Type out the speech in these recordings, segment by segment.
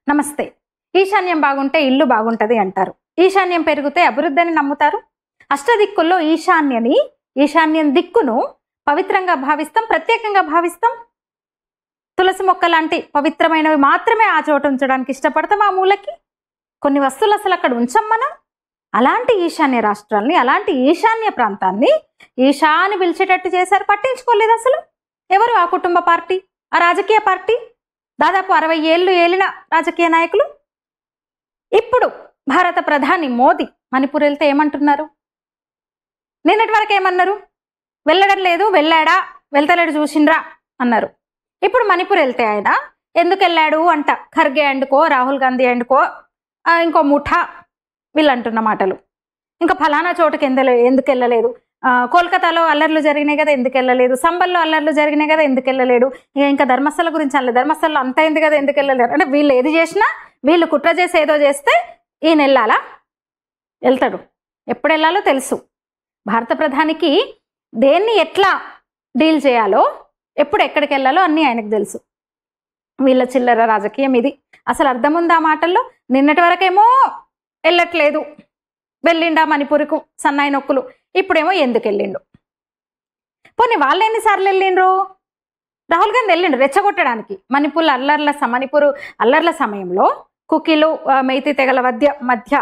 నమస్తే. ఈశాన్యం బాగుంటే ఇల్లు బాగుంటది అంటారు. ఈశాన్యం పెరిగితే అభివృద్ధి అని నమ్ముతారు. అష్టదిక్కుల్లో ఈశాన్యం దిక్కును పవిత్రంగా భావిస్తాం, ప్రత్యేకంగా భావిస్తాం. తులసి మొక్క లాంటి పవిత్రమైనవి మాత్రమే ఆ చోట ఉంచడానికి ఇష్టపడతాం. ఆ మూలకి కొన్ని వస్తువులు అసలు అక్కడ ఉంచం మనం. అలాంటి ఈశాన్య రాష్ట్రాల్ని, అలాంటి ఈశాన్య ప్రాంతాన్ని ఈశాని పిలిచేటట్టు చేశారు. పట్టించుకోలేదు అసలు ఎవరు. ఆ కుటుంబ పార్టీ, ఆ రాజకీయ పార్టీ, దాదాపు 60 ఏళ్ళు ఏలిన రాజకీయ నాయకులు. ఇప్పుడు భారత ప్రధాని మోదీ మణిపూర్ వెళ్తే ఏమంటున్నారు? నిన్నటి వరకు ఏమన్నారు? వెళ్ళడం లేదు, వెళ్ళాడా, వెళ్తలేడు చూసిండ్రా అన్నారు. ఇప్పుడు మణిపూర్ వెళ్తే ఆయన ఎందుకు వెళ్ళాడు అంట ఖర్గే అండుకో, రాహుల్ గాంధీ అండుకో, ఇంకో ముఠా వీళ్ళు అంటున్న మాటలు. ఇంకా ఫలానా చోటుకి ఎందుకు వెళ్ళలేదు, కోల్కతాలో అల్లర్లు జరిగినాయి కదా ఎందుకు వెళ్ళలేదు, సంబల్లో అల్లర్లు జరిగినాయి కదా ఎందుకు వెళ్ళలేడు, ఇంకా ధర్మస్థల గురించి అనలేదు, ధర్మస్థలలో అంత అయింది కదా ఎందుకు వెళ్ళలేరు. అంటే వీళ్ళు ఏది చేసినా, వీళ్ళు కుట్ర చేసి ఏదో చేస్తే ఈయన వెళ్ళాలా? వెళ్తాడు. ఎప్పుడు వెళ్ళాలో తెలుసు. భారత ప్రధానికి దేన్ని ఎట్లా డీల్ చేయాలో, ఎప్పుడు ఎక్కడికి వెళ్ళాలో అన్నీ ఆయనకు తెలుసు. వీళ్ళ చిల్లర రాజకీయం ఇది. అసలు అర్థం ఉందా మాటల్లో? నిన్నటి వరకేమో వెళ్ళట్లేదు, వెళ్ళిండా మణిపూర్కు సన్నాయి నొక్కులు, ఇప్పుడేమో ఎందుకు వెళ్ళిండు. పోనీ వాళ్ళు ఎన్నిసార్లు వెళ్ళిండ్రు? రాహుల్ గాంధీ వెళ్ళిండు రెచ్చగొట్టడానికి. మణిపూర్ అల్లర్ల సమయంలో కుకీలు మైతి తెగల మధ్య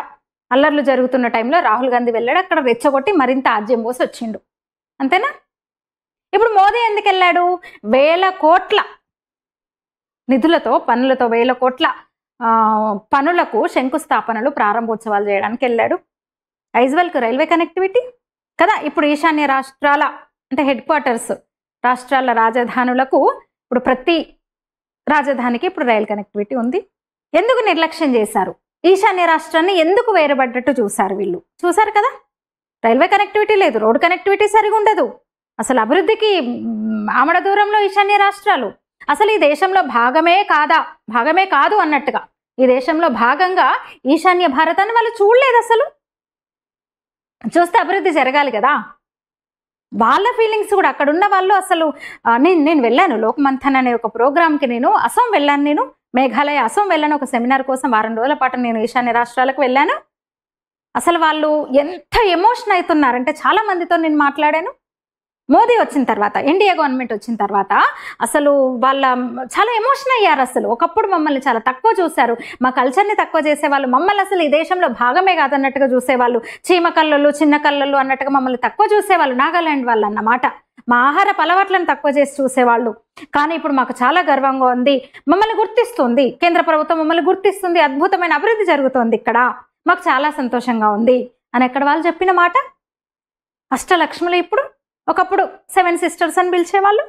అల్లర్లు జరుగుతున్న టైంలో రాహుల్ గాంధీ వెళ్ళాడు. అక్కడ రెచ్చగొట్టి మరింత ఆజ్యం పోసి వచ్చిండు. అంతేనా? ఇప్పుడు మోదీ ఎందుకు వెళ్ళాడు? 1000 కోట్ల నిధులతో, పనులతో 1000 కోట్ల పనులకు శంకుస్థాపనలు, ప్రారంభోత్సవాలు చేయడానికి వెళ్ళాడు. ఐజ్వాల్కు రైల్వే కనెక్టివిటీ కదా. ఇప్పుడు ఈశాన్య రాష్ట్రాల అంటే హెడ్ క్వార్టర్స్, రాష్ట్రాల రాజధానులకు ఇప్పుడు ప్రతి రాజధానికి ఇప్పుడు రైలు కనెక్టివిటీ ఉంది. ఎందుకు నిర్లక్ష్యం చేశారు? ఈశాన్య రాష్ట్రాన్ని ఎందుకు వేరుపడ్డట్టు చూశారు వీళ్ళు? చూశారు కదా, రైల్వే కనెక్టివిటీ లేదు, రోడ్ కనెక్టివిటీ సరిగా ఉండదు. అసలు అభివృద్ధికి ఆమడ దూరంలో ఈశాన్య రాష్ట్రాలు. అసలు ఈ దేశంలో భాగమే కాదు అన్నట్టుగా ఈ దేశంలో భాగంగా ఈశాన్య భారతాన్ని వాళ్ళు చూడలేదు. అసలు చూస్తే అభివృద్ధి జరగాలి కదా. వాళ్ళ ఫీలింగ్స్ కూడా అక్కడ ఉన్న వాళ్ళు అసలు నేను వెళ్ళాను లోక్ మంథన్ అనే ఒక ప్రోగ్రామ్కి, నేను అసోం వెళ్ళాను, నేను మేఘాలయ అసోం వెళ్ళాను ఒక సెమినార్ కోసం. 4 రోజుల పాటు నేను ఈశాన్య రాష్ట్రాలకు వెళ్ళాను. అసలు వాళ్ళు ఎంత ఎమోషన్ అవుతున్నారంటే, చాలా మందితో నేను మాట్లాడాను. మోదీ వచ్చిన తర్వాత, ఎన్డీఏ గవర్నమెంట్ వచ్చిన తర్వాత అసలు వాళ్ళ చాలా ఎమోషన్ అయ్యారు. అసలు ఒకప్పుడు మమ్మల్ని చాలా తక్కువ చూశారు, మా కల్చర్ని తక్కువ చేసేవాళ్ళు, మమ్మల్ని అసలు ఈ దేశంలో భాగమే కాదన్నట్టుగా చూసేవాళ్ళు, చీమ కళ్ళలు చిన్న కళ్ళలు అన్నట్టుగా మమ్మల్ని తక్కువ చూసేవాళ్ళు, నాగాలాండ్ వాళ్ళు అన్నమాట. మా ఆహార అలవాట్లను తక్కువ చేసి చూసేవాళ్ళు. కానీ ఇప్పుడు మాకు చాలా గర్వంగా ఉంది, మమ్మల్ని గుర్తిస్తుంది కేంద్ర ప్రభుత్వం, మమ్మల్ని గుర్తిస్తుంది, అద్భుతమైన అభివృద్ధి జరుగుతోంది ఇక్కడ, మాకు చాలా సంతోషంగా ఉంది అని ఎక్కడ వాళ్ళు చెప్పిన మాట. అష్టలక్ష్ములు ఇప్పుడు, ఒకప్పుడు 7 సిస్టర్స్ అని పిలిచేవాళ్ళు,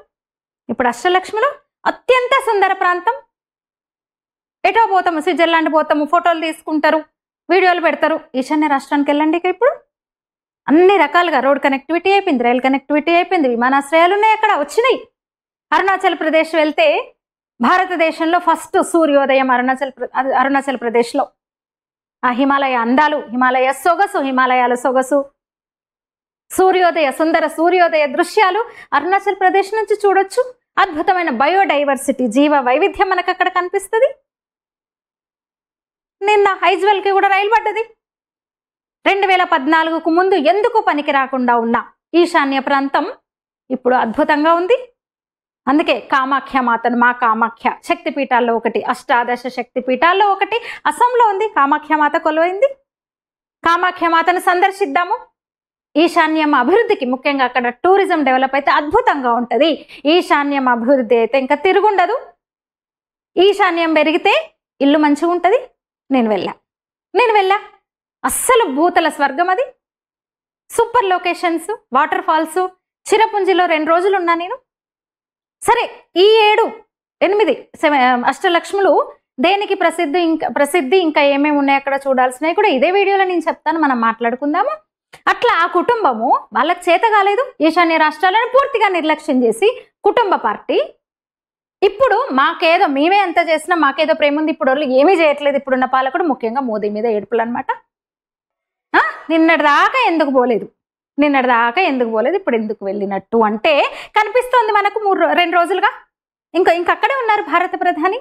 ఇప్పుడు అష్టలక్ష్ములు. అత్యంత సుందర ప్రాంతం. ఎటో పోతాము, స్విట్జర్లాండ్ పోతాము, ఫోటోలు తీసుకుంటారు, వీడియోలు పెడతారు. ఈశాన్య రాష్ట్రానికి వెళ్ళండి. ఇక ఇప్పుడు అన్ని రకాలుగా రోడ్ కనెక్టివిటీ అయిపోయింది, రైల్ కనెక్టివిటీ అయిపోయింది, విమానాశ్రయాలు ఉన్నాయి, అక్కడ వచ్చినాయి. అరుణాచల్ ప్రదేశ్ వెళ్తే భారతదేశంలో ఫస్ట్ సూర్యోదయం అరుణాచల్ ప్రదేశ్లో. ఆ హిమాలయ అందాలు, హిమాలయ సొగసు, హిమాలయాల సొగసు, సుందర సూర్యోదయ దృశ్యాలు అరుణాచల్ ప్రదేశ్ నుంచి చూడొచ్చు. అద్భుతమైన బయోడైవర్సిటీ, జీవ వైవిధ్యం మనకు అక్కడ కనిపిస్తుంది. నిన్న ఐజ్వాల్కి కూడా రైలు పడ్డది. 2014కు ముందు ఎందుకు పనికి రాకుండా ఉన్న ఈశాన్య ప్రాంతం ఇప్పుడు అద్భుతంగా ఉంది. అందుకే కామాఖ్య మాతను, మా కామాఖ్య శక్తిపీఠాల్లో ఒకటి, అష్టాదశ శక్తిపీఠాల్లో ఒకటి అస్సాంలో ఉంది. కామాఖ్య మాత కొలువైంది. కామాఖ్య మాతను సందర్శిద్దాము. ఈశాన్యం అభివృద్ధికి, ముఖ్యంగా అక్కడ టూరిజం డెవలప్ అయితే అద్భుతంగా ఉంటుంది. ఈశాన్యం అభివృద్ధి అయితే ఇంకా తిరుగుండదు. ఈశాన్యం పెరిగితే ఇల్లు మంచిగా ఉంటుంది. నేను వెళ్ళా అస్సలు భూతల స్వర్గం అది. Super locations, water falls. చిరపుంజిలో 2 రోజులు ఉన్నా నేను. సరే, ఈ 7, 8, అష్టలక్ష్ములు దేనికి ప్రసిద్ధి, ఇంకా ఏమేమి ఉన్నాయి అక్కడ చూడాల్సినవి కూడా ఇదే వీడియోలో నేను చెప్తాను, మనం మాట్లాడుకుందాము. అట్లా ఆ కుటుంబము వాళ్ళకి చేత కాలేదు. ఈశాన్య రాష్ట్రాలను పూర్తిగా నిర్లక్ష్యం చేసి కుటుంబ పార్టీ ఇప్పుడు మాకేదో, మేమే ఎంత చేసినా మాకేదో ప్రేమ ఉంది, ఇప్పుడు వాళ్ళు ఏమీ చేయట్లేదు. ఇప్పుడున్న పాలకుడు, ముఖ్యంగా మోదీ మీద ఏడుపులు అనమాట. నిన్నటిదాకా ఎందుకు పోలేదు, నిన్నటిదాకా ఎందుకు పోలేదు, ఇప్పుడు ఎందుకు వెళ్ళినట్టు అంటే కనిపిస్తోంది మనకు 2 రోజులుగా. ఇంకా అక్కడే ఉన్నారు భారత ప్రధాని,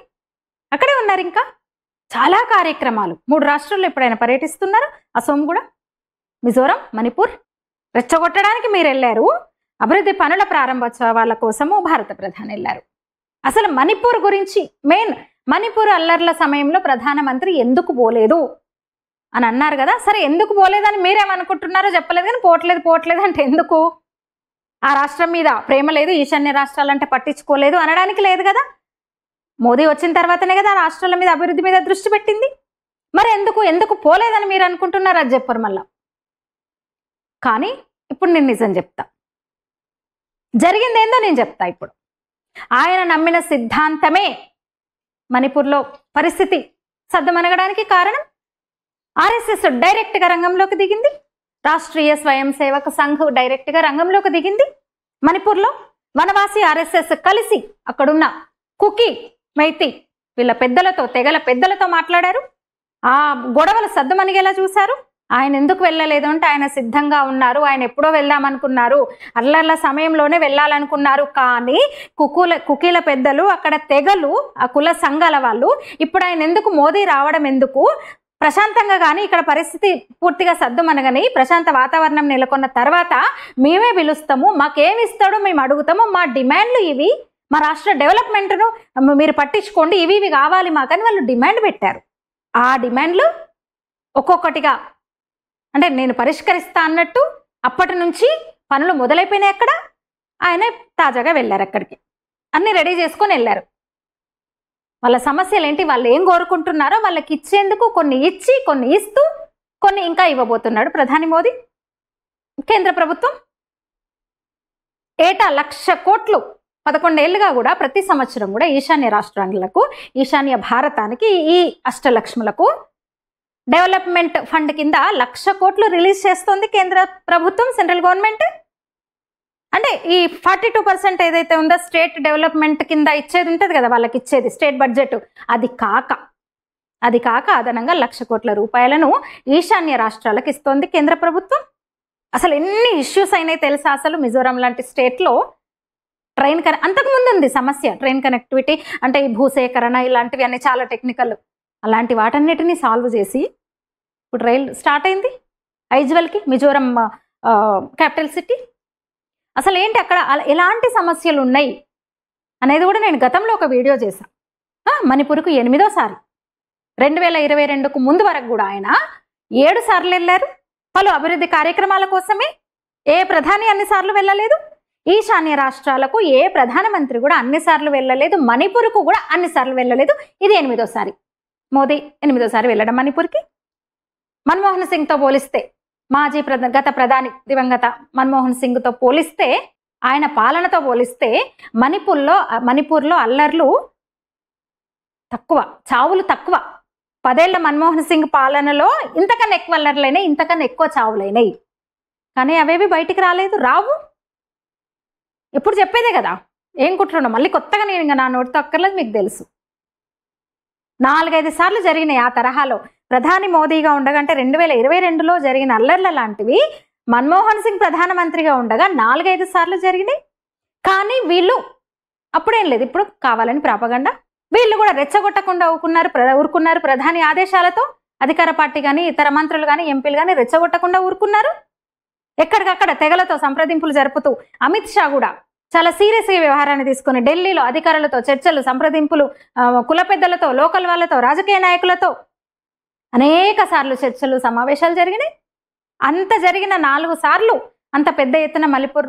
అక్కడే ఉన్నారు. ఇంకా చాలా కార్యక్రమాలు 3 రాష్ట్రాల్లో ఎప్పుడైనా పర్యటిస్తున్నారు. అసోం కూడా, మిజోరం, మణిపూర్. రెచ్చగొట్టడానికి మీరు వెళ్ళారు, అభివృద్ధి పనుల ప్రారంభోత్సవాల కోసము భారత ప్రధాని వెళ్ళారు. అసలు మణిపూర్ గురించి మణిపూర్ అల్లర్ల సమయంలో ప్రధానమంత్రి ఎందుకు పోలేదు అని అన్నారు కదా. సరే, ఎందుకు పోలేదని మీరేమనుకుంటున్నారో చెప్పలేదు, కానీ పోవట్లేదు అంటే ఎందుకు? ఆ రాష్ట్రం మీద ప్రేమ లేదు, ఈశాన్య రాష్ట్రాలంటే పట్టించుకోలేదు అనడానికి లేదు కదా. మోదీ వచ్చిన తర్వాతనే కదా ఆ రాష్ట్రాల మీద అభివృద్ధి మీద దృష్టి పెట్టింది. మరి ఎందుకు పోలేదని మీరు అనుకుంటున్నారు, అది చెప్పరు మళ్ళా. కానీ ఇప్పుడు నేను నిజం చెప్తా, జరిగిందేందో నేను చెప్తా. ఇప్పుడు ఆయన నమ్మిన సిద్ధాంతమే మణిపూర్లో పరిస్థితి సద్దుమణగడానికి కారణం. ఆర్ఎస్ఎస్ డైరెక్ట్గా రంగంలోకి దిగింది, రాష్ట్రీయ స్వయం సేవక సంఘ్ డైరెక్ట్గా రంగంలోకి దిగింది. మణిపూర్లో వనవాసి ఆర్ఎస్ఎస్ కలిసి అక్కడున్న కుకీ, మైతి వీళ్ళ పెద్దలతో, తెగల పెద్దలతో మాట్లాడారు. ఆ గొడవలు సద్దుమణిగేలా చూశారు. ఆయన ఎందుకు వెళ్ళలేదు అంటే ఆయన సిద్ధంగా ఉన్నారు, ఆయన ఎప్పుడో వెళ్దామనుకున్నారు, అల్లర్ల సమయంలోనే వెళ్ళాలనుకున్నారు. కానీ కుకీల పెద్దలు, అక్కడ తెగలు, ఆ కుల సంఘాల వాళ్ళు ఇప్పుడు ఆయన ఎందుకు, మోదీ రావడం ఎందుకు, ప్రశాంతంగా కానీ ఇక్కడ పరిస్థితి పూర్తిగా సద్దుమనగని ప్రశాంత వాతావరణం నెలకొన్న తర్వాత మేమే పిలుస్తాము, మాకేమి ఇస్తాడో మేము అడుగుతాము, మా డిమాండ్లు ఇవి, మా రాష్ట్ర డెవలప్మెంట్ను మీరు పట్టించుకోండి, ఇవి కావాలి మాకని వాళ్ళు డిమాండ్ పెట్టారు. ఆ డిమాండ్లు ఒక్కొక్కటిగా అంటే నేను పరిష్కరిస్తా అన్నట్టు అప్పటి నుంచి పనులు మొదలైపోయినాయి. అక్కడ ఆయన తాజాగా వెళ్ళారు, అక్కడికి అన్ని రెడీ చేసుకొని వెళ్ళారు. వాళ్ళ సమస్యలు ఏంటి, వాళ్ళు ఏం కోరుకుంటున్నారో వాళ్ళకి ఇచ్చేందుకు కొన్ని ఇచ్చి, కొన్ని ఇస్తూ, కొన్ని ఇంకా ఇవ్వబోతున్నాడు ప్రధాని మోదీ. కేంద్ర ప్రభుత్వం ఏటా 1,00,000 కోట్లు 11 ఏళ్లుగా కూడా ప్రతి సంవత్సరం కూడా ఈశాన్య రాష్ట్రాలకు, ఈశాన్య భారతానికి, ఈ అష్టలక్ష్ములకు డెవలప్మెంట్ ఫండ్ కింద 1,00,000 కోట్లు రిలీజ్ చేస్తోంది కేంద్ర ప్రభుత్వం, సెంట్రల్ గవర్నమెంట్. అంటే ఈ 42% ఏదైతే ఉందో స్టేట్ డెవలప్మెంట్ కింద ఇచ్చేది ఉంటుంది కదా, వాళ్ళకి ఇచ్చేది స్టేట్ బడ్జెట్, అది కాక అదనంగా 1,00,000 కోట్ల రూపాయలను ఈశాన్య రాష్ట్రాలకు ఇస్తోంది కేంద్ర ప్రభుత్వం. అసలు ఎన్ని ఇష్యూస్ అయినాయి తెలుసా. అసలు మిజోరాం లాంటి స్టేట్లో అంతకుముందు ఉంది సమస్య, ట్రైన్ కనెక్టివిటీ అంటే ఈ భూసేకరణ ఇలాంటివి అన్ని చాలా టెక్నికల్, అలాంటి వాటన్నిటిని సాల్వ్ చేసి ఇప్పుడు రైలు స్టార్ట్ అయింది ఐజ్వల్కి, మిజోరం క్యాపిటల్ సిటీ. అసలు ఏంటి అక్కడ ఎలాంటి సమస్యలు ఉన్నాయి అనేది కూడా నేను గతంలో ఒక వీడియో చేశాను. మణిపూర్కు 8వ సారి, 2022కు ముందు వరకు కూడా ఆయన 7 సార్లు వెళ్ళారు. పలు అభివృద్ధి కార్యక్రమాల కోసమే. ఏ ప్రధాని అన్నిసార్లు వెళ్ళలేదు, ఈశాన్య రాష్ట్రాలకు ఏ ప్రధానమంత్రి కూడా అన్నిసార్లు వెళ్ళలేదు, మణిపూర్కు కూడా అన్నిసార్లు వెళ్ళలేదు. ఇది 8వ సారి మోదీ 8వ సారి వెళ్ళడం మణిపూర్కి. మన్మోహన్ సింగ్తో పోలిస్తే, గత ప్రధాని దివంగత మన్మోహన్ సింగ్తో పోలిస్తే, ఆయన పాలనతో పోలిస్తే మణిపూర్లో అల్లర్లు తక్కువ, చావులు తక్కువ. 10 ఏళ్ల మన్మోహన్ సింగ్ పాలనలో ఇంతకన్నా ఎక్కువ అల్లర్లైనాయి, ఇంతకన్నా ఎక్కువ చావులైనాయి. కానీ అవేవి బయటికి రావు. ఎప్పుడు చెప్పేదే కదా, ఏం కుట్రుండో మళ్ళీ కొత్తగా నేను ఇంకా నా నోటితో అక్కర్లేదు, మీకు తెలుసు. 4-5 సార్లు జరిగినాయి ఆ తరహాలో. ప్రధాని మోదీగా ఉండగా అంటే 2022లో జరిగిన అల్లర్ల లాంటివి మన్మోహన్ సింగ్ ప్రధానమంత్రిగా ఉండగా 4-5 సార్లు జరిగినాయి. కానీ వీళ్ళు అప్పుడేం లేదు, ఇప్పుడు కావాలని ప్రాపగండా. వీళ్ళు కూడా రెచ్చగొట్టకుండా ఊరుకున్నారు. ప్రధాని ఆదేశాలతో అధికార పార్టీ కానీ, ఇతర మంత్రులు కానీ, ఎంపీలు కానీ రెచ్చగొట్టకుండా ఊరుకున్నారు. ఎక్కడికక్కడ తెగలతో సంప్రదింపులు జరుపుతూ అమిత్ షా కూడా చాలా సీరియస్గా వ్యవహారాన్ని తీసుకుని ఢిల్లీలో అధికారులతో చర్చలు, సంప్రదింపులు, కుల పెద్దలతో, లోకల్ వాళ్ళతో, రాజకీయ నాయకులతో అనేక సార్లు చర్చలు, సమావేశాలు జరిగినాయి. అంత జరిగిన 4 సార్లు అంత పెద్ద ఎత్తున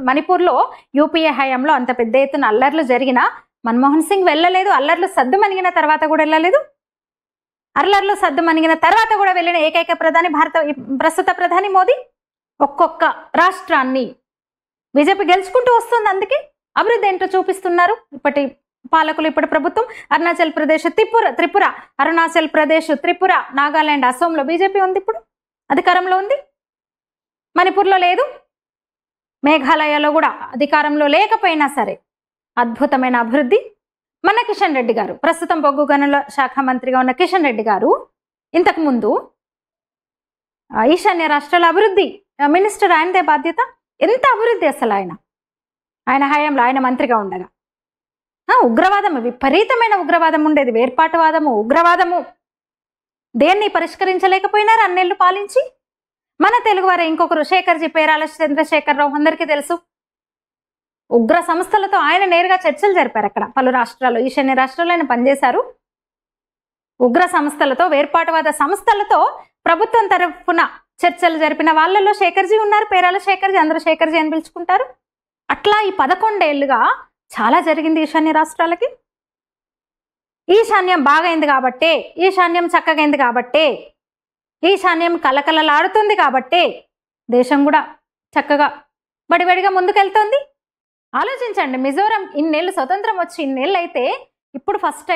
మణిపూర్లో యూపీఏ హయాంలో అంత పెద్ద ఎత్తున అల్లర్లు జరిగిన మన్మోహన్ సింగ్ వెళ్ళలేదు. అల్లర్లు సద్దుమణిగిన తర్వాత కూడా వెళ్ళలేదు. అల్లర్లు సద్దుమణిగిన తర్వాత కూడా వెళ్ళిన ఏకైక ప్రధాని ప్రస్తుత ప్రధాని మోదీ. ఒక్కొక్క రాష్ట్రాన్ని బీజేపీ గెలుచుకుంటూ వస్తుంది. అందుకే అభివృద్ధి ఏంటో చూపిస్తున్నారు ఇప్పటి పాలకులు, ఇప్పటి ప్రభుత్వం. అరుణాచల్ ప్రదేశ్, త్రిపుర, అరుణాచల్ ప్రదేశ్, త్రిపుర, నాగాలాండ్, అసోంలో బీజేపీ ఉంది, ఇప్పుడు అధికారంలో ఉంది. మణిపూర్లో లేదు, మేఘాలయలో కూడా అధికారంలో లేకపోయినా సరే అద్భుతమైన అభివృద్ధి. మన కిషన్ రెడ్డి గారు, ప్రస్తుతం బొగ్గు గనుల శాఖ మంత్రిగా ఉన్న కిషన్ రెడ్డి గారు ఇంతకుముందు ఈశాన్య రాష్ట్రాల అభివృద్ధి మినిస్టర్ ఆయనదే బాధ్యత. ఎంత అభివృద్ధి అసలు ఆయన హయాంలో, ఆయన మంత్రిగా ఉండగా. ఉగ్రవాదం, విపరీతమైన ఉగ్రవాదం ఉండేది, వేర్పాటువాదము, ఉగ్రవాదము. దేన్ని పరిష్కరించలేకపోయినారు అన్నేళ్లు పాలించి. మన తెలుగువారే ఇంకొకరు శేఖర్జీ, పేరాల చంద్రశేఖరరావు, అందరికీ తెలుసు. ఉగ్ర సంస్థలతో ఆయన నేరుగా చర్చలు జరిపారు అక్కడ పలు రాష్ట్రాల్లో, ఈశాన్య రాష్ట్రాల్లో ఆయన పనిచేశారు. ఉగ్ర సంస్థలతో, వేర్పాటువాద సంస్థలతో ప్రభుత్వం తరఫున చర్చలు జరిపిన వాళ్ళలో శేఖర్జీ ఉన్నారు. పేరాల శేఖర్జీ, అందరూ శేఖర్జీ అని పిలుచుకుంటారు. అట్లా ఈ 11 ఏళ్లుగా చాలా జరిగింది ఈశాన్య రాష్ట్రాలకి. ఈశాన్యం బాగైంది కాబట్టే, ఈశాన్యం చక్కగైంది కాబట్టే, ఈశాన్యం కలకలలాడుతుంది కాబట్టే దేశం కూడా చక్కగా బడిబడిగా ముందుకెళ్తోంది. ఆలోచించండి, మిజోరం ఇన్నేళ్ళు స్వతంత్రం వచ్చి ఇన్నేళ్ళు అయితే ఇప్పుడు ఫస్ట్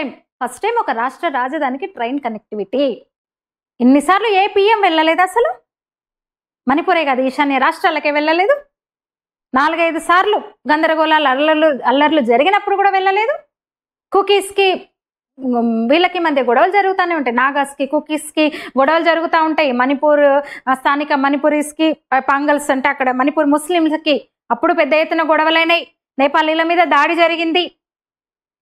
టైం ఒక రాష్ట్ర రాజధానికి ట్రైన్ కనెక్టివిటీ. ఇన్నిసార్లు ఏ పిఎం వెళ్ళలేదు అసలు. మణిపూరే కాదు, ఈశాన్య రాష్ట్రాలకే వెళ్ళలేదు. 4-5 సార్లు గందరగోళాలు, అల్లర్లు జరిగినప్పుడు కూడా వెళ్ళలేదు. కుకీస్కి వీళ్ళకి మధ్య గొడవలు జరుగుతూనే ఉంటాయి. నాగాస్కి, కుకీస్కి గొడవలు జరుగుతూ ఉంటాయి. మణిపూర్ స్థానిక మణిపూరీస్కి, పాంగల్స్ అంటే అక్కడ మణిపూర్ ముస్లింలకి అప్పుడు పెద్ద ఎత్తున గొడవలైనాయి. నేపాలీల మీద దాడి జరిగింది.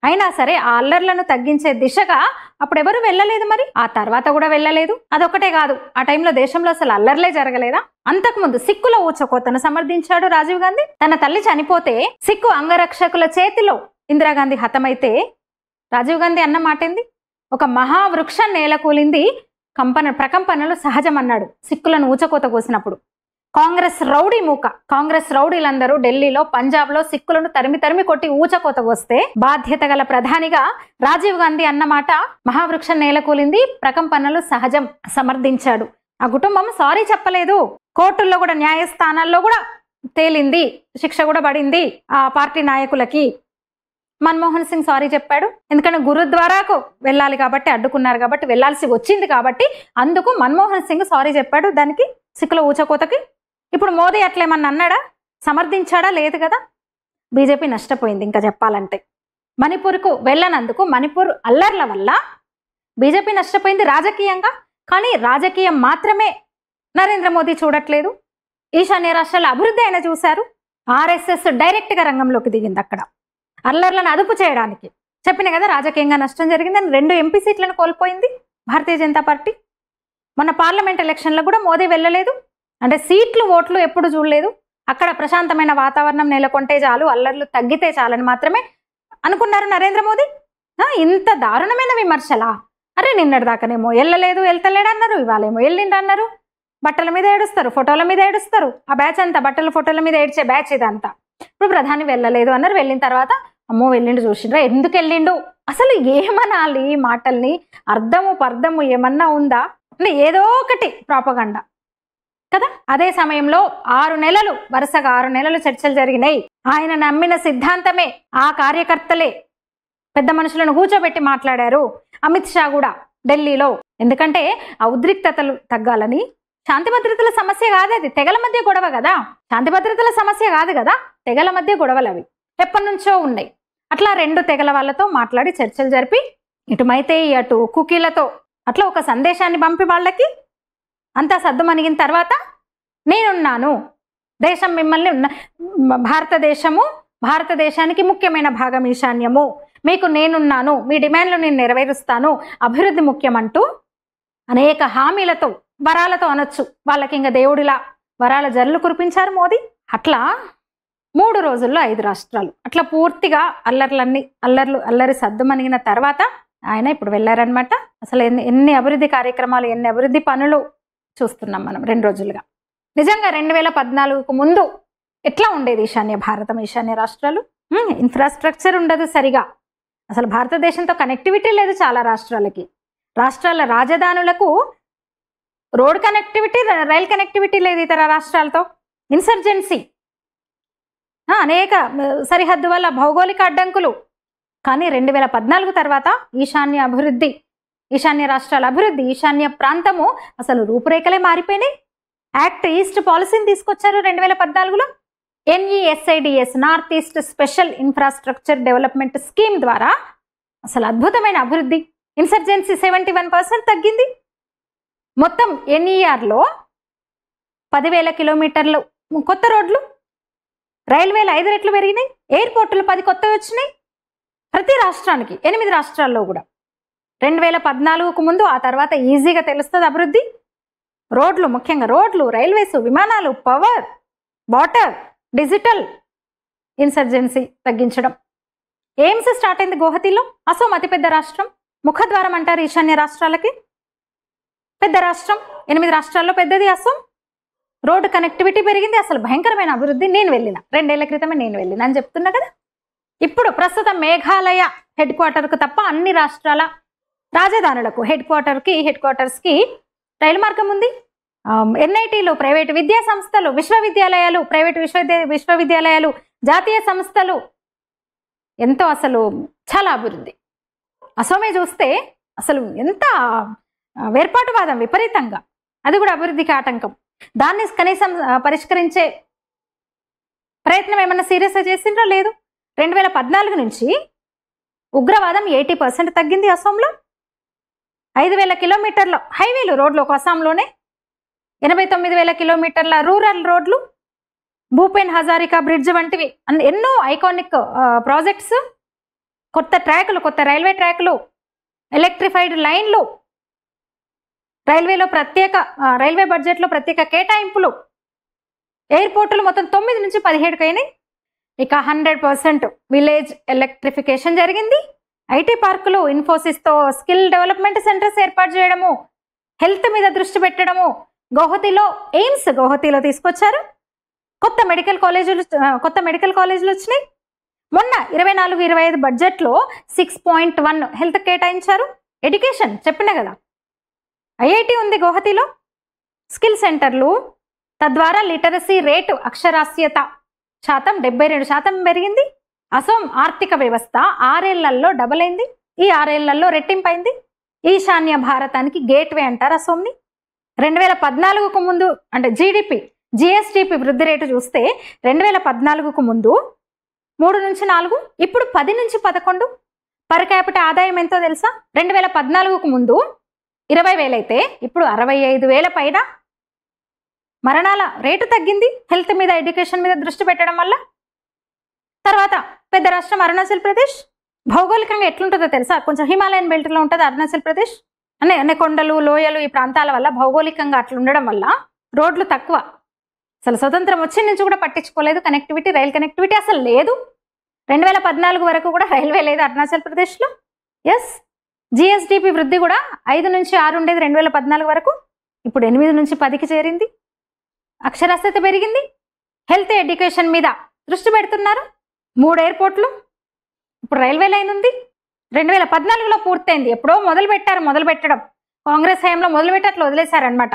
అయినా సరే ఆ అల్లర్లను తగ్గించే దిశగా అప్పుడు ఎవరు వెళ్ళలేదు. మరి ఆ తర్వాత కూడా వెళ్ళలేదు. అదొకటే కాదు, ఆ టైంలో దేశంలో అసలు అల్లర్లే జరగలేదా? అంతకుముందు సిక్కుల ఊచకోతను సమర్థించాడు రాజీవ్ గాంధీ. తన తల్లి చనిపోతే సిక్కు అంగరక్షకుల చేతిలో ఇందిరాగాంధీ హతమైతే రాజీవ్ గాంధీ అన్న మాట ఏంది? ఒక మహావృక్షం నేల కూలింది, ప్రకంపనలు సహజం అన్నాడు సిక్కులను ఊచకోత కోసినప్పుడు. కాంగ్రెస్ రౌడీ మూక, కాంగ్రెస్ రౌడీలందరూ ఢిల్లీలో, పంజాబ్లో సిక్కులను తరిమి కొట్టి ఊచకోత వస్తే బాధ్యత గల ప్రధానిగా రాజీవ్ గాంధీ అన్నమాట మహావృక్షం నేల కూలింది, ప్రకంపనలు సహజం సమర్థించాడు. ఆ కుటుంబం సారీ చెప్పలేదు. కోర్టుల్లో కూడా, న్యాయస్థానాల్లో కూడా తేలింది, శిక్ష కూడా పడింది ఆ పార్టీ నాయకులకి. మన్మోహన్ సింగ్ సారీ చెప్పాడు. ఎందుకంటే గురుద్వారాకు వెళ్ళాలి కాబట్టి, అడ్డుకున్నారు కాబట్టి, వెళ్లాల్సి వచ్చింది కాబట్టి, అందుకు మన్మోహన్ సింగ్ సారీ చెప్పాడు దానికి, సిక్కుల ఊచకోతకి. ఇప్పుడు మోదీ అట్లేమన్నా అన్నాడా? సమర్థించాడా? లేదు కదా. బీజేపీ నష్టపోయింది. ఇంకా చెప్పాలంటే మణిపూర్కు వెళ్ళనందుకు, మణిపూర్ అల్లర్ల వల్ల బీజేపీ నష్టపోయింది రాజకీయంగా. కానీ రాజకీయం మాత్రమే నరేంద్ర మోదీ చూడట్లేదు. ఈశాన్య రాష్ట్రాల అభివృద్ధి అయినా చూశారు. ఆర్ఎస్ఎస్ డైరెక్ట్గా రంగంలోకి దిగింది అక్కడ అల్లర్లను అదుపు చేయడానికి. చెప్పిన కదా, రాజకీయంగా నష్టం జరిగిందని. 2 ఎంపీ సీట్లను కోల్పోయింది భారతీయ జనతా పార్టీ. మొన్న పార్లమెంట్ ఎలక్షన్లో కూడా మోదీ వెళ్ళలేదు. అంటే సీట్లు, ఓట్లు ఎప్పుడు చూడలేదు. అక్కడ ప్రశాంతమైన వాతావరణం నెలకొంటే చాలు, అల్లర్లు తగ్గితే చాలని మాత్రమే అనుకున్నారు నరేంద్ర మోదీ. ఇంత దారుణమైన విమర్శలా? అరే నిన్నటిదాకానేమో వెళ్ళలేదు, వెళ్తలేడు అన్నారు, ఇవాళేమో వెళ్ళిండ్రు అన్నారు. బట్టల మీద ఏడుస్తారు, ఫోటోల మీద ఏడుస్తారు. ఆ బ్యాచ్ అంతా బట్టల ఫోటోల మీద ఏడ్చే బ్యాచ్ ఇదంతా. ఇప్పుడు ప్రధాని వెళ్ళలేదు అన్నారు, వెళ్ళిన తర్వాత అమ్మో వెళ్ళిండు, చూసిండ్రా, ఎందుకు వెళ్ళిండు? అసలు ఏమనాలి ఈ మాటల్ని? అర్థము పర్థము ఏమన్నా ఉందా? అంటే ఏదో ఒకటి ప్రాపగండా కదా. అదే సమయంలో 6 నెలలు, వరుసగా 6 నెలలు చర్చలు జరిగినాయి. ఆయన నమ్మిన సిద్ధాంతమే, ఆ కార్యకర్తలే పెద్ద మనుషులను కూర్చోబెట్టి మాట్లాడారు. అమిత్ షా కూడా ఢిల్లీలో. ఎందుకంటే ఆ ఉద్రిక్తతలు తగ్గాలని. శాంతి భద్రతల సమస్య కాదు అది, తెగల మధ్య గొడవ కదా. శాంతి భద్రతల సమస్య కాదు కదా, తెగల మధ్య గొడవలు అవి ఎప్పటి నుంచో ఉన్నాయి. అట్లా 2 తెగల వాళ్ళతో మాట్లాడి చర్చలు జరిపి, ఇటు మైతేయి అటు కుకీలతో అట్లా ఒక సందేశాన్ని పంపి వాళ్ళకి అంతా సద్దుమణిగిన తర్వాత, నేనున్నాను, దేశం మిమ్మల్ని భారతదేశానికి ముఖ్యమైన భాగం ఈశాన్యము, మీకు నేనున్నాను, మీ డిమాండ్లు నేను నెరవేరుస్తాను, అభివృద్ధి ముఖ్యమంటూ అనేక హామీలతో, వరాలతో అనొచ్చు, వాళ్ళకి ఇంకా దేవుడిలా వరాల జల్లు కురిపించారు మోదీ. అట్లా 3 రోజుల్లో 5 రాష్ట్రాలు అట్లా పూర్తిగా అల్లరి సద్దుమణిగిన తర్వాత ఆయన ఇప్పుడు వెళ్ళారనమాట. అసలు ఎన్ని అభివృద్ధి కార్యక్రమాలు, ఎన్ని అభివృద్ధి పనులు చూస్తున్నాం మనం 2 రోజులుగా. నిజంగా 2014కు ముందు ఎట్లా ఉండేది ఈశాన్య భారతం, ఈశాన్య రాష్ట్రాలు? ఇన్ఫ్రాస్ట్రక్చర్ ఉండదు సరిగా. అసలు భారతదేశంతో కనెక్టివిటీ లేదు చాలా రాష్ట్రాలకి. రాష్ట్రాల రాజధానులకు రోడ్ కనెక్టివిటీ, రైల్ కనెక్టివిటీ లేదు ఇతర రాష్ట్రాలతో. ఇన్సర్జెన్సీ, అనేక సరిహద్దు వల్ల భౌగోళిక అడ్డంకులు. కానీ 2014 తర్వాత ఈశాన్య రాష్ట్రాల అభివృద్ధి, ఈశాన్య ప్రాంతము అసలు రూపురేఖలే మారిపోయినాయి. యాక్ట్ ఈస్ట్ పాలసీని తీసుకొచ్చారు 2014లో. NESIDS, north east special infrastructure development scheme ద్వారా అసలు అద్భుతమైన అభివృద్ధి. ఇన్సర్జెన్సీ 71% తగ్గింది. మొత్తం NERలో 10,000 కిలోమీటర్లు కొత్త రోడ్లు, రైల్వేలు 5 రెట్లు పెరిగినాయి, ఎయిర్పోర్టులు 10 కొత్తవి వచ్చినాయి ప్రతి రాష్ట్రానికి, 8 రాష్ట్రాల్లో కూడా. 2014కు ముందు ఆ తర్వాత ఈజీగా తెలుస్తుంది అభివృద్ధి. రోడ్లు, ముఖ్యంగా రోడ్లు, రైల్వేస్, విమానాలు, పవర్, వాటర్, డిజిటల్, ఇన్సర్జెన్సీ తగ్గించడం. ఎయిమ్స్ స్టార్ట్ అయింది గువాహతిలో. అసోం అతిపెద్ద రాష్ట్రం, ముఖద్వారం అంటారు ఈశాన్య రాష్ట్రాలకి. పెద్ద రాష్ట్రం, 8 రాష్ట్రాల్లో పెద్దది అసోం. రోడ్డు కనెక్టివిటీ పెరిగింది, అసలు భయంకరమైన అభివృద్ధి. నేను వెళ్ళిన 2 ఏళ్ల క్రితమే నేను వెళ్ళిన అని చెప్తున్నా కదా. ఇప్పుడు ప్రస్తుతం మేఘాలయ హెడ్ క్వార్టర్కు తప్ప అన్ని రాష్ట్రాల రాజధానులకు హెడ్ క్వార్టర్స్కి రైలు మార్గం ఉంది. ఎన్ఐటీలు, ప్రైవేటు విద్యా సంస్థలు, విశ్వవిద్యాలయాలు, ప్రైవేటు విశ్వవిద్యాలయాలు, జాతీయ సంస్థలు, ఎంతో అసలు చాలా అభివృద్ధి. అసోమే చూస్తే అసలు ఎంత వేర్పాటువాదం విపరీతంగా, అది కూడా అభివృద్ధికి ఆటంకం. దాన్ని కనీసం పరిష్కరించే ప్రయత్నం ఏమన్నా సీరియస్గా చేసిండ్రో లేదు. 2014 నుంచి ఉగ్రవాదం 80% తగ్గింది అసోంలో. 5,000 కిలోమీటర్ల హైవేలు, రోడ్లు ఒక అస్సాంలోనే, 89,000 కిలోమీటర్ల రూరల్ రోడ్లు, భూపేన్ హజారికా బ్రిడ్జ్ వంటివి ఎన్నో ఐకానిక్ ప్రాజెక్ట్స్, కొత్త ట్రాకులు, కొత్త రైల్వే ట్రాకులు, ఎలక్ట్రిఫైడ్ లైన్లు, రైల్వే బడ్జెట్లో ప్రత్యేక కేటాయింపులు, ఎయిర్పోర్టులు మొత్తం 9 నుంచి 17 అయినాయి. ఇక 100% విలేజ్ ఎలక్ట్రిఫికేషన్ జరిగింది. ఐటీ పార్కులు, ఇన్ఫోసిస్తో స్కిల్ డెవలప్మెంట్ సెంటర్స్ ఏర్పాటు చేయడము, హెల్త్ మీద దృష్టి పెట్టడము. ఎయిమ్స్ గువాహతిలో తీసుకొచ్చారు. కొత్త మెడికల్ కాలేజీలు వచ్చినాయి. మొన్న 24-25 బడ్జెట్లో 6.1 హెల్త్ కేటాయించారు. ఎడ్యుకేషన్ చెప్పిన కదా, ఐఐటి ఉంది గువాహతిలో, స్కిల్ సెంటర్లు, తద్వారా లిటరసీ రేటు, అక్షరాస్యత శాతం 72% పెరిగింది. అసోం ఆర్థిక వ్యవస్థ 6 ఏళ్లలో డబల్ అయింది, ఈ 6 ఏళ్లలో రెట్టింపైంది. ఈశాన్య భారతానికి గేట్వే అంటారు అసోంని. 2014కు ముందు అంటే జిఎస్డిపి వృద్ధి రేటు చూస్తే 2014కు ముందు 3 నుంచి 4, ఇప్పుడు 10 నుంచి 11. పర్ క్యాపిటల్ ఆదాయం ఎంతో తెలుసా? 2014కు ముందు 20,000 అయితే ఇప్పుడు 65,000 పైన. మరణాల రేటు తగ్గింది హెల్త్ మీద, ఎడ్యుకేషన్ మీద దృష్టి పెట్టడం వల్ల. తర్వాత పెద్ద రాష్ట్రం అరుణాచల్ ప్రదేశ్. భౌగోళికంగా ఎట్లుంటుందో తెలుసా? కొంచెం హిమాలయన్ బెల్ట్లో ఉంటుంది అరుణాచల్ ప్రదేశ్. అనే కొండలు, లోయలు, ఈ ప్రాంతాల వల్ల భౌగోళికంగా అట్లా ఉండడం వల్ల రోడ్లు తక్కువ. అసలు స్వతంత్రం వచ్చిన నుంచి కూడా పట్టించుకోలేదు కనెక్టివిటీ, రైల్ కనెక్టివిటీ అసలు లేదు. 2014 వరకు కూడా రైల్వే లేదు అరుణాచల్ ప్రదేశ్లో. ఎస్, జిఎస్డిపి వృద్ధి కూడా 5 నుంచి 6 ఉండేది 2014 వరకు, ఇప్పుడు 8 నుంచి 10కి చేరింది. అక్షరాస్యత పెరిగింది. హెల్త్, ఎడ్యుకేషన్ మీద దృష్టి పెడుతున్నారు. 3 ఎయిర్పోర్ట్లు, ఇప్పుడు రైల్వే లైన్ ఉంది. 2014లో పూర్తయింది. ఎప్పుడో మొదలుపెట్టడం కాంగ్రెస్ హయాంలో మొదలుపెట్టి అట్లా వదిలేశారనమాట.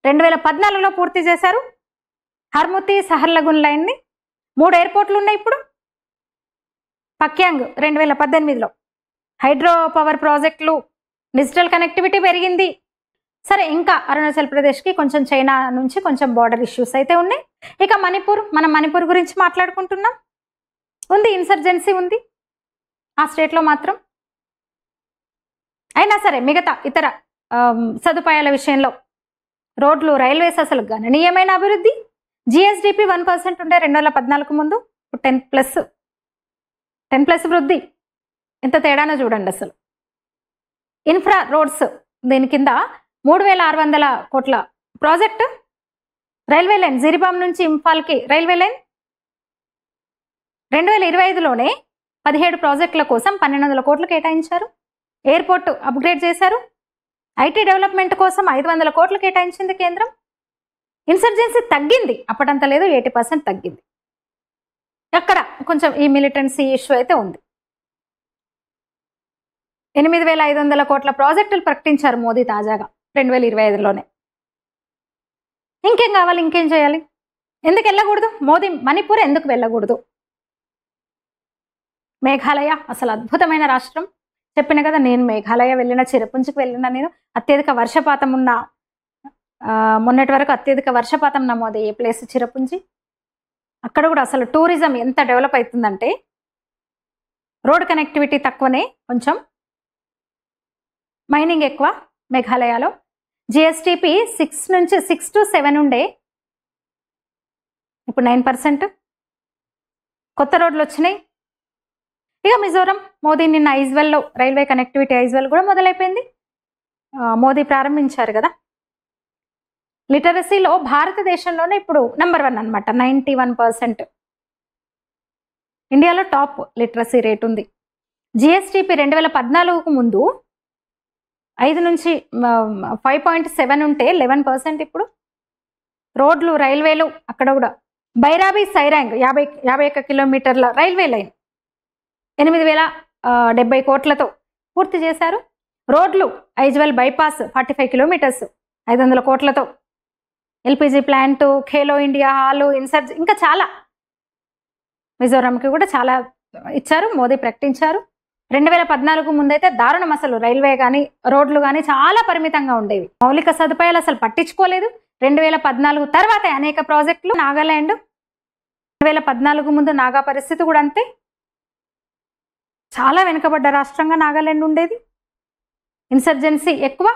2014లో పూర్తి చేశారు హర్ముతి సహర్లగున్ లైన్ని. 3 ఎయిర్పోర్ట్లు ఉన్నాయి ఇప్పుడు. పక్యాంగ్ 2018లో, హైడ్రో పవర్ ప్రాజెక్టులు, డిజిటల్ కనెక్టివిటీ పెరిగింది. సరే, ఇంకా అరుణాచల్ ప్రదేశ్కి కొంచెం చైనా నుంచి కొంచెం బార్డర్ ఇష్యూస్ అయితే ఉన్నాయి. ఇక మనం మణిపూర్ గురించి మాట్లాడుకుంటున్నాం. ఉంది, ఇన్సర్జెన్సీ ఉంది ఆ స్టేట్లో మాత్రం. అయినా సరే మిగతా ఇతర సదుపాయాల విషయంలో, రోడ్లు, రైల్వేస్ అసలు గణనీయమైన అభివృద్ధి. జిఎస్డిపి 1% ఉండే 2014 ముందు, 10+ వృద్ధి. ఎంత తేడానో చూడండి అసలు. ఇన్ఫ్రా రోడ్స్, దీని కింద 3,600 కోట్ల ప్రాజెక్టు. రైల్వే లైన్ జిరిబామ్ నుంచి ఇంఫాల్కి రైల్వే లైన్ 2025లోనే 17 ప్రాజెక్టుల కోసం 1,200 కోట్లు కేటాయించారు. ఎయిర్పోర్ట్ అప్గ్రేడ్ చేశారు. ఐటీ డెవలప్మెంట్ కోసం 500 కోట్లు కేటాయించింది కేంద్రం. ఇన్సర్జెన్సీ తగ్గింది, అప్పటంత లేదు, 80% తగ్గింది. అక్కడ కొంచెం ఈ మిలిటెన్సీ ఇష్యూ అయితే ఉంది. 8,500 కోట్ల ప్రాజెక్టులు ప్రకటించారు మోదీ తాజాగా 2025లోనే. ఇంకేం కావాలి, ఇంకేం చేయాలి? ఎందుకు వెళ్ళకూడదు మోదీ? మణిపూర్ ఎందుకు వెళ్ళకూడదు? మేఘాలయ అసలు అద్భుతమైన రాష్ట్రం. చెప్పిన కదా, నేను మేఘాలయ వెళ్ళిన, చిరపుంజికి వెళ్ళిన. నేను అత్యధిక వర్షపాతం ఉన్న, మొన్నటి వరకు అత్యధిక వర్షపాతం నమోదయ్యే ప్లేస్ చిరపుంజి. అక్కడ కూడా అసలు టూరిజం ఎంత డెవలప్ అవుతుందంటే, రోడ్ కనెక్టివిటీ తక్కువనే, కొంచెం మైనింగ్ ఎక్కువ మేఘాలయలో. జిఎస్టిపి 6 to 7 ఉండే, ఇప్పుడు 9%. కొత్త రోడ్లు వచ్చినాయి. ఇక మిజోరం మోదీ నిన్న ఐజ్వెల్లో రైల్వే కనెక్టివిటీ ఐజ్వెల్ కూడా మొదలైపోయింది. మోదీ ప్రారంభించారు కదా. లిటరసీలో భారతదేశంలోనే ఇప్పుడు నెంబర్ 1 అనమాట, 91%. ఇండియాలో టాప్ లిటరసీ రేట్ ఉంది. జిఎస్టిపి 2014కు ముందు 5 నుంచి 5.7 ఉంటే 11% ఇప్పుడు. రోడ్లు, రైల్వేలు అక్కడ కూడా బైరాబీ సైరాంగ్ 51 కిలోమీటర్ల రైల్వే లైన్ 8,070 కోట్లతో పూర్తి చేశారు. రోడ్లు ఐజ్వెల్ బైపాస్ 45 కిలోమీటర్స్ 500 కోట్లతో. LPG plant, Khelo India hall, ఇన్సర్జ్, ఇంకా చాలా. మిజోరంకి కూడా చాలా ఇచ్చారు, మోదీ ప్రకటించారు. 2014కు ముందైతే దారుణం, అసలు రైల్వే కానీ రోడ్లు కానీ చాలా పరిమితంగా ఉండేవి. మౌలిక సదుపాయాలు అసలు పట్టించుకోలేదు. 2014 తర్వాత అనేక ప్రాజెక్టులు. నాగాలాండ్ 2014 ముందు నాగా పరిస్థితి కూడా అంతే, చాలా వెనుకబడ్డ రాష్ట్రంగా నాగాలాండ్ ఉండేది. ఇన్సర్జెన్సీ ఎక్కువ,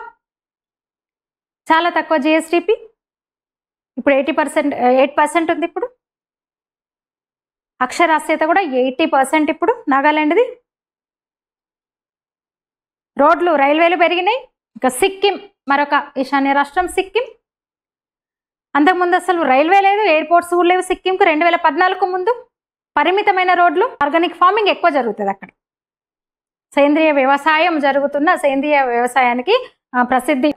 చాలా తక్కువ జిఎస్టిపి. ఇప్పుడు 8% ఉంది. ఇప్పుడు అక్షరాస్యత కూడా 80% ఇప్పుడు నాగాలాండ్ది. రోడ్లు, రైల్వేలు పెరిగినాయి. ఇంకా సిక్కిం మరొక ఈశాన్య రాష్ట్రం సిక్కిం. అంతకుముందు అసలు రైల్వే లేదు, ఎయిర్పోర్ట్స్ కూడా లేవు సిక్కింకు. 2014కు ముందు పరిమితమైన రోడ్లు. ఆర్గానిక్ ఫార్మింగ్ ఎక్కువ జరుగుతుంది అక్కడ. సేంద్రియ వ్యవసాయం జరుగుతున్న సేంద్రియ వ్యవసాయానికి ప్రసిద్ధి.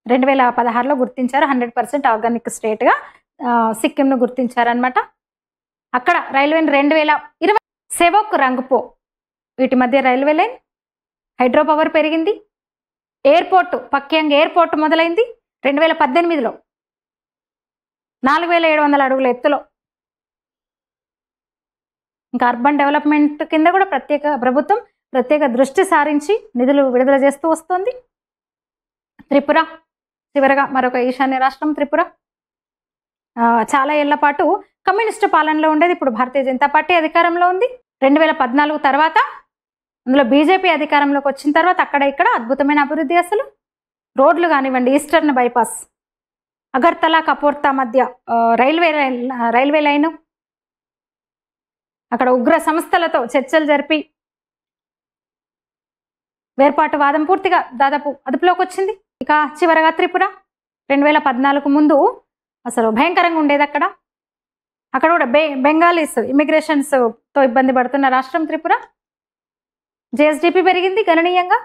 2016లో గుర్తించారు 100% ఆర్గానిక్ స్టేట్గా సిక్కింను గుర్తించారనమాట. అక్కడ రైల్వేని 2020 సెవోక్, రంగ్పో వీటి మధ్య రైల్వే లైన్. హైడ్రో పవర్ పెరిగింది. ఎయిర్పోర్టు, పక్యాంగ్ ఎయిర్పోర్ట్ మొదలైంది 2018లో 4,700 అడుగుల ఎత్తులో. ఇంకా అర్బన్ డెవలప్మెంట్ కింద కూడా ప్రభుత్వం ప్రత్యేక దృష్టి సారించి నిధులు విడుదల చేస్తూ వస్తుంది. త్రిపుర చివరగా మరొక ఈశాన్య రాష్ట్రం త్రిపుర. చాలా ఏళ్ల పాటు కమ్యూనిస్టు పాలనలో ఉండేది. ఇప్పుడు భారతీయ జనతా పార్టీ అధికారంలో ఉంది. 2014 తర్వాత అందులో బీజేపీ అధికారంలోకి వచ్చిన తర్వాత అక్కడ ఇక్కడ అద్భుతమైన అభివృద్ధి. అసలు రోడ్లు కానివ్వండి, ఈస్టర్న్ బైపాస్, అగర్తలా కపూర్తా మధ్య రైల్వే లైను. అక్కడ ఉగ్ర సంస్థలతో చర్చలు జరిపి వేర్పాటు వాదం పూర్తిగా దాదాపు అదుపులోకి వచ్చింది. ఇక చివరగా త్రిపుర 2014కు ముందు అసలు భయంకరంగా ఉండేది అక్కడ. అక్కడ కూడా బెంగాలీస్ ఇమిగ్రేషన్స్తో ఇబ్బంది పడుతున్న రాష్ట్రం త్రిపుర. జిఎస్డిపి పెరిగింది గణనీయంగా,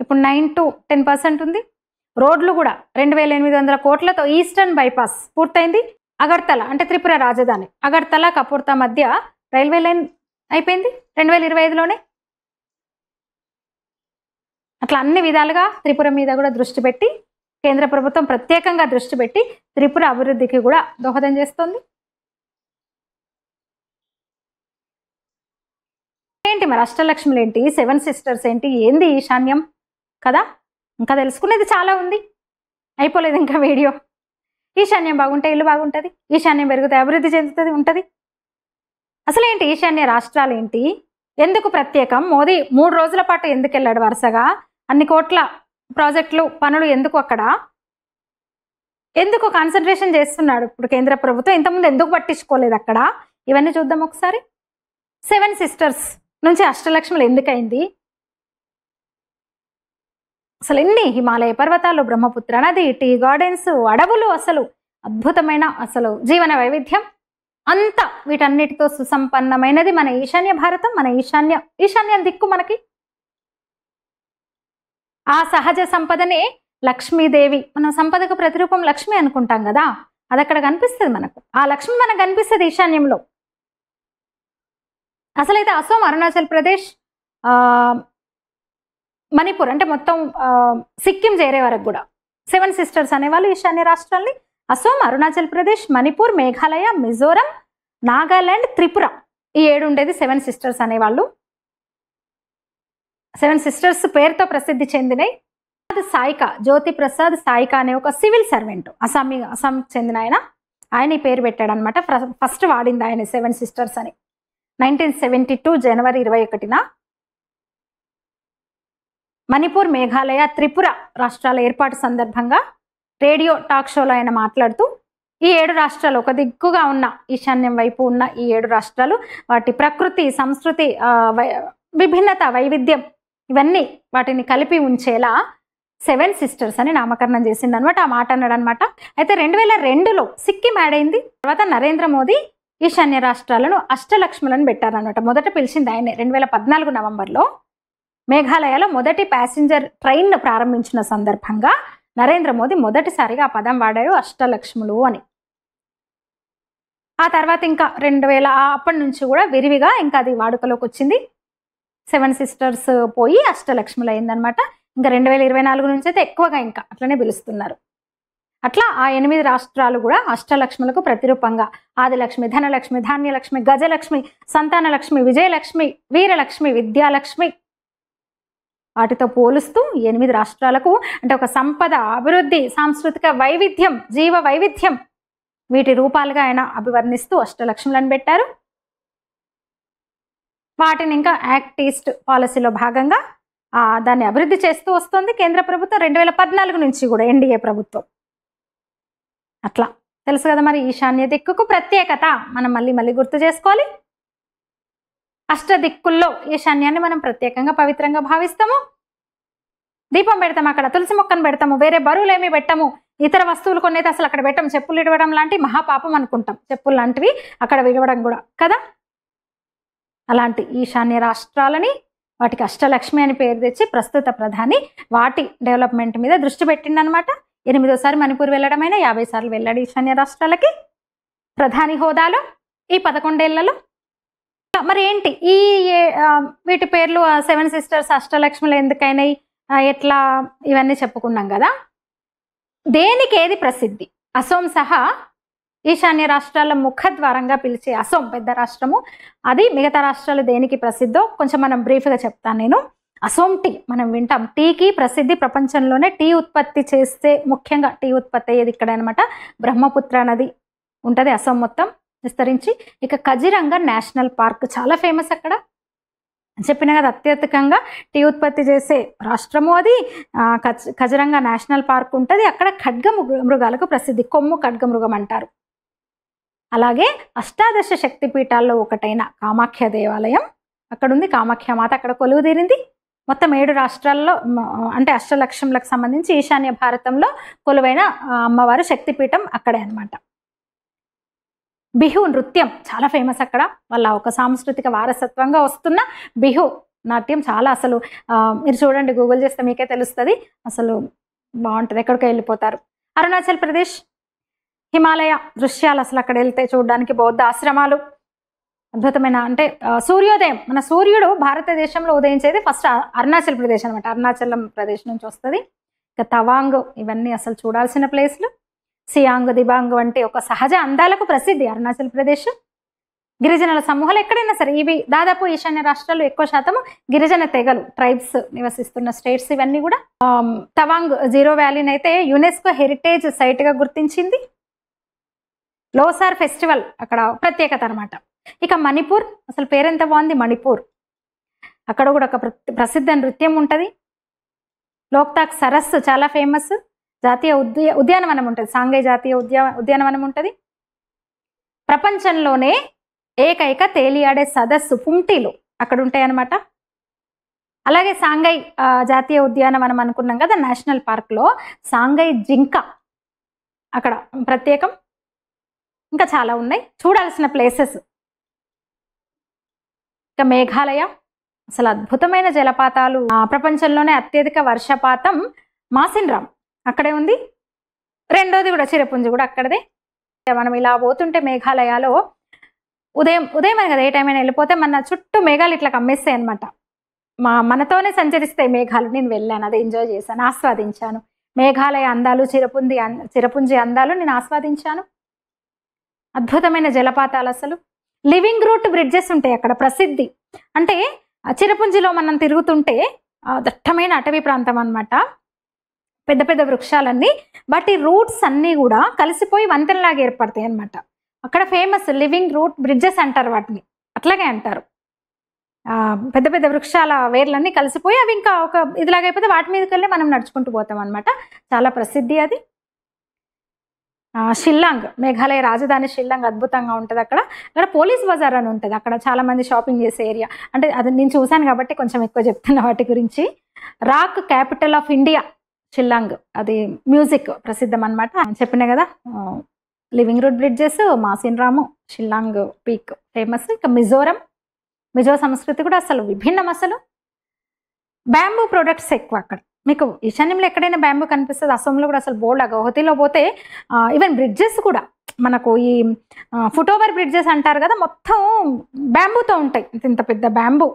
ఇప్పుడు 9 to 10% ఉంది. రోడ్లు కూడా 2,800 కోట్లతో ఈస్టర్న్ బైపాస్ పూర్తయింది. అగర్తల అంటే త్రిపుర రాజధాని అగర్తల కపూర్తా మధ్య రైల్వే లైన్ అయిపోయింది 2025లోనే. అట్లా అన్ని విధాలుగా త్రిపుర మీద కూడా దృష్టి పెట్టి కేంద్ర ప్రభుత్వం ప్రత్యేకంగా దృష్టి పెట్టి త్రిపుర అభివృద్ధికి కూడా దోహదం చేస్తుంది. ఏంటి మరి అష్టలక్ష్ములు ఏంటి, 7 సిస్టర్స్ ఏంటి, ఏంది ఈశాన్యం కదా? ఇంకా తెలుసుకునేది చాలా ఉంది, అయిపోలేదు ఇంకా వీడియో. ఈశాన్యం బాగుంటే ఇల్లు బాగుంటుంది, ఈశాన్యం పెరిగితే అభివృద్ధి చెందుతుంది ఉంటుంది. అసలు ఏంటి ఈశాన్య రాష్ట్రాలు ఏంటి, ఎందుకు ప్రత్యేకం, మోదీ 3 రోజుల పాటు ఎందుకు వెళ్ళాడు వరుసగా, అన్ని కోట్ల ప్రాజెక్టులు పనులు ఎందుకు అక్కడ, ఎందుకు కాన్సన్ట్రేషన్ చేస్తున్నాడు ఇప్పుడు కేంద్ర ప్రభుత్వం, ఇంతకుముందు ఎందుకు పట్టించుకోలేదు అక్కడ, ఇవన్నీ చూద్దాం ఒకసారి. 7 సిస్టర్స్ నుంచి అష్టలక్ష్ములు ఎందుకైంది, అసలు ఎన్ని హిమాలయ పర్వతాలు, బ్రహ్మపుత్ర నది, టీ గార్డెన్స్, అడవులు, అసలు అద్భుతమైన అసలు జీవన వైవిధ్యం అంతా వీటన్నిటితో సుసంపన్నమైనది మన ఈశాన్య భారతం, మన ఈశాన్యం దిక్కు. మనకి ఆ సహజ సంపదనే లక్ష్మీదేవి, మనం సంపదకు ప్రతిరూపం లక్ష్మి అనుకుంటాం కదా, అది అక్కడ కనిపిస్తుంది మనకు. ఆ లక్ష్మి మనకు కనిపిస్తుంది ఈశాన్యంలో. అసలైతే అసోం, అరుణాచల్ ప్రదేశ్, మణిపూర్ అంటే మొత్తం సిక్కిం చేరే వరకు కూడా 7 సిస్టర్స్ అనేవాళ్ళు ఈశాన్య రాష్ట్రాల్ని. అసోం, అరుణాచల్ ప్రదేశ్, మణిపూర్, మేఘాలయ, మిజోరం, నాగాలాండ్, త్రిపుర, ఈ 7 ఉండేది 7 సిస్టర్స్ అనేవాళ్ళు. 7 సిస్టర్స్ పేరుతో ప్రసిద్ధి చెందినవి. సాయిక, జ్యోతి ప్రసాద్ సాయిక అనే ఒక సివిల్ సర్వెంట్, అస్సాంకి చెందిన ఆయన ఈ పేరు పెట్టాడు అనమాట. ఫస్ట్ వాడింది ఆయన 7 సిస్టర్స్ అని 1972 జనవరి 21న. మణిపూర్, మేఘాలయ, త్రిపుర రాష్ట్రాల ఏర్పాటు సందర్భంగా రేడియో టాక్ షోలో ఆయన మాట్లాడుతూ ఈ 7 రాష్ట్రాలు ఒక దిక్కుగా ఉన్న ఈశాన్యం వైపు ఉన్న ఈ 7 రాష్ట్రాలు వాటి ప్రకృతి, సంస్కృతి, విభిన్నత, వైవిధ్యం ఇవన్నీ వాటిని కలిపి ఉంచేలా 7 సిస్టర్స్ అని నామకరణం చేసిండు అనమాట. ఆ మాట అన్నాడు అనమాట. అయితే 2002లో సిక్కిం యాడ్ అయింది. తర్వాత నరేంద్ర మోదీ ఈశాన్య రాష్ట్రాలను అష్టలక్ష్ములను పెట్టారనమాట. మొదట పిలిచింది ఆయనే. 2014 నవంబర్లో మేఘాలయలో మొదటి ప్యాసింజర్ ట్రైన్ ప్రారంభించిన సందర్భంగా నరేంద్ర మోదీ మొదటిసారిగా ఆ పదం వాడారు, అష్టలక్ష్ములు అని. ఆ తర్వాత ఇంకా 2000 అప్పటి నుంచి కూడా విరివిగా ఇంకా అది వాడుకలోకి వచ్చింది. 7 సిస్టర్స్ పోయి అష్టలక్ష్ములు అయిందనమాట. ఇంకా 2024 నుంచి అయితే ఎక్కువగా ఇంకా అట్లనే పిలుస్తున్నారు. అట్లా ఆ 8 రాష్ట్రాలు కూడా అష్టలక్ష్ములకు ప్రతిరూపంగా ఆదిలక్ష్మి, ధనలక్ష్మి, ధాన్యలక్ష్మి, గజలక్ష్మి, సంతానలక్ష్మి, విజయలక్ష్మి, వీరలక్ష్మి, విద్యాలక్ష్మి వాటితో పోలుస్తూ 8 రాష్ట్రాలకు అంటే ఒక సంపద, అభివృద్ధి, సాంస్కృతిక వైవిధ్యం, జీవ వైవిధ్యం వీటి రూపాలుగా ఆయన అభివర్ణిస్తూ అష్టలక్ష్ములను పెట్టారు. వాటిని ఇంకా యాక్ట్ ఈస్ట్ పాలసీలో భాగంగా దాన్ని అభివృద్ధి చేస్తూ వస్తుంది కేంద్ర ప్రభుత్వం 2014 నుంచి కూడా ఎన్డీఏ ప్రభుత్వం. అట్లా తెలుసు కదా మరి. ఈశాన్య దిక్కుకు ప్రత్యేకత మనం మళ్ళీ గుర్తు చేసుకోవాలి. అష్ట దిక్కుల్లో ఈశాన్యాన్ని మనం ప్రత్యేకంగా పవిత్రంగా భావిస్తాము. దీపం పెడతాం, అక్కడ తులసి మొక్కను పెడతాము, వేరే బరువులు ఏమి పెట్టము, ఇతర వస్తువులు కొన్ని అయితే అసలు అక్కడ పెట్టాము. చెప్పులు ఇడవడం లాంటి మహాపాపం అనుకుంటాం, చెప్పులు లాంటివి అక్కడ విడవడం కూడా కదా. అలాంటి ఈశాన్య రాష్ట్రాలని వాటికి అష్టలక్ష్మి అని పేరు తెచ్చి ప్రస్తుత ప్రధాని వాటి డెవలప్మెంట్ మీద దృష్టి పెట్టిండనమాట. 8వ మణిపూర్ వెళ్ళడమైన 50 సార్లు వెళ్ళాడు ఈశాన్య రాష్ట్రాలకి ప్రధాని హోదాలో ఈ 11 ఏళ్లలో. మరి ఏంటి ఈ వీటి పేర్లు 7 సిస్టర్స్ అష్టలక్ష్ములు ఎందుకైనాయి, ఎట్లా, ఇవన్నీ చెప్పుకున్నాం కదా. దేనికి ఏది ప్రసిద్ధి? అసోం సహా ఈశాన్య రాష్ట్రాల ముఖద్వారంగా పిలిచే అసోం పెద్ద రాష్ట్రము, అది మిగతా రాష్ట్రాలు దేనికి ప్రసిద్ధో కొంచెం మనం బ్రీఫ్గా చెప్తాను నేను. అసోం టీ మనం వింటాం. టీకి ప్రసిద్ధి, ప్రపంచంలోనే టీ ఉత్పత్తి చేస్తే ముఖ్యంగా టీ ఉత్పత్తి అయ్యేది ఇక్కడ అనమాట. బ్రహ్మపుత్ర నది ఉంటుంది అసోం మొత్తం విస్తరించి. ఇక కజిరంగా నేషనల్ పార్క్ చాలా ఫేమస్ అక్కడ. చెప్పిన కదా అత్యధికంగా టీ ఉత్పత్తి చేసే రాష్ట్రము అది. కజిరంగా నేషనల్ పార్క్ ఉంటుంది. అక్కడ ఖడ్గ మృగాలకు ప్రసిద్ధి, కొమ్ము ఖడ్గమృగం అంటారు. అలాగే అష్టాదశ శక్తిపీఠాల్లో ఒకటైన కామాఖ్య దేవాలయం అక్కడ ఉంది. కామాఖ్య మాత అక్కడ కొలువు తీరింది. మొత్తం 7 రాష్ట్రాల్లో అంటే అష్టలక్ష్ములకు సంబంధించి ఈశాన్య భారతంలో కొలువైన అమ్మవారు శక్తిపీఠం అక్కడే అనమాట. బిహు నృత్యం చాలా ఫేమస్ అక్కడ. వాళ్ళ ఒక సాంస్కృతిక వారసత్వంగా వస్తున్న బిహు నాట్యం చాలా అసలు మీరు చూడండి, గూగుల్ చేస్తే మీకే తెలుస్తుంది. అసలు బాగుంటుంది, ఎక్కడికో వెళ్ళిపోతారు. అరుణాచల్ ప్రదేశ్ హిమాలయ దృశ్యాలు అసలు అక్కడ వెళ్తే చూడడానికి, బౌద్ధ ఆశ్రమాలు, అద్భుతమైన అంటే సూర్యోదయం, మన సూర్యుడు భారతదేశంలో ఉదయించేది ఫస్ట్ అరుణాచల్ ప్రదేశ్ అనమాట. అరుణాచలం ప్రదేశ్ నుంచి వస్తుంది. ఇక తవాంగ్, ఇవన్నీ అసలు చూడాల్సిన ప్లేస్లు. సియాంగ్, దిబాంగ్ వంటి ఒక సహజ అందాలకు ప్రసిద్ధి అరుణాచల్ ప్రదేశ్. గిరిజనుల సమూహాలు ఎక్కడైనా సరే, ఇవి దాదాపు ఈశాన్య రాష్ట్రాలు ఎక్కువ శాతం గిరిజన తెగలు, ట్రైబ్స్ నివసిస్తున్న స్టేట్స్ ఇవన్నీ కూడా. తవాంగ్ జీరో వ్యాలీని అయితే యునెస్కో హెరిటేజ్ సైట్ గా గుర్తించింది. లోసార్ ఫెస్టివల్ అక్కడ ప్రత్యేకత అనమాట. ఇక మణిపూర్, అసలు పేరెంత బాగుంది మణిపూర్. అక్కడ కూడా ఒక ప్రసిద్ధ నృత్యం ఉంటుంది. లోక్తాక్ సరస్సు చాలా ఫేమస్. జాతీయ ఉద్యానవనం ఉంటుంది, సాంఘై జాతీయ ఉద్యానవనం ఉంటుంది. ప్రపంచంలోనే ఏకైక తేలియాడే సదస్సు పుంటీలు అక్కడ ఉంటాయన్నమాట. అలాగే సాంఘై జాతీయ ఉద్యానవనం అనుకున్నాం కదా, నేషనల్ పార్క్లో సాంఘై జింక అక్కడ ప్రత్యేకం. ఇంకా చాలా ఉన్నాయి చూడాల్సిన ప్లేసెస్. ఇక మేఘాలయ అసలు అద్భుతమైన జలపాతాలు, ప్రపంచంలోనే అత్యధిక వర్షపాతం మాసిన్రామ్ అక్కడే ఉంది. రెండోది కూడా చిరపుంజి కూడా అక్కడదే. మనం ఇలా పోతుంటే మేఘాలయలో ఉదయం కదా, ఏ టైం అయినా వెళ్ళిపోతే మన చుట్టూ మేఘాలు ఇట్లా కమ్మేస్తాయి అనమాట. మనతోనే సంచరిస్తాయి మేఘాలు. నేను వెళ్ళాను, అదే ఎంజాయ్ చేశాను, ఆస్వాదించాను. మేఘాలయ అందాలు, చిరపుంజి అందాలు నేను ఆస్వాదించాను. అద్భుతమైన జలపాతాలు అసలు. లివింగ్ రూట్ బ్రిడ్జెస్ ఉంటాయి అక్కడ ప్రసిద్ధి. అంటే చిరపుంజిలో మనం తిరుగుతుంటే దట్టమైన అటవీ ప్రాంతం అనమాట, పెద్ద పెద్ద వృక్షాలన్నీ, వాటి రూట్స్ అన్నీ కూడా కలిసిపోయి వంతెనలాగా ఏర్పడతాయి అనమాట. అక్కడ ఫేమస్ లివింగ్ రూట్ బ్రిడ్జెస్ అంటారు వాటిని, అట్లాగే అంటారు. పెద్ద పెద్ద వృక్షాల వేర్లన్నీ కలిసిపోయి అవి ఇంకా ఒక ఇదిలాగైపోతే వాటి మీదకి వెళ్ళి మనం నడుచుకుంటూ పోతాం అనమాట. చాలా ప్రసిద్ధి అది. షిల్లాంగ్, మేఘాలయ రాజధాని షిల్లాంగ్ అద్భుతంగా ఉంటుంది. అక్కడ పోలీస్ బజార్ అని ఉంటుంది. అక్కడ చాలా మంది షాపింగ్ చేసే ఏరియా. అంటే అది నేను చూశాను కాబట్టి కొంచెం ఎక్కువ చెప్తున్నా వాటి గురించి. Rock capital of India Shillong, అది మ్యూజిక్ ప్రసిద్ధం అనమాట. చెప్పిన కదా, లివింగ్ రూట్ బ్రిడ్జెస్, మాసిన్ రాము, షిల్లాంగ్ పీక్ ఫేమస్. ఇంకా మిజో సంస్కృతి కూడా అసలు విభిన్నం. అసలు బ్యాంబూ ప్రొడక్ట్స్ ఎక్కువ అక్కడ. మీకు ఈశాన్యంలో ఎక్కడైనా బ్యాంబూ కనిపిస్తుంది. అసోంలో కూడా అసలు బోల్డ్. గౌహతిలో పోతే ఈవెన్ బ్రిడ్జెస్ కూడా మనకు ఈ ఫుట్ ఓవర్ బ్రిడ్జెస్ అంటారు కదా, మొత్తం బ్యాంబూతో ఉంటాయి. ఇంత పెద్ద బ్యాంబూ,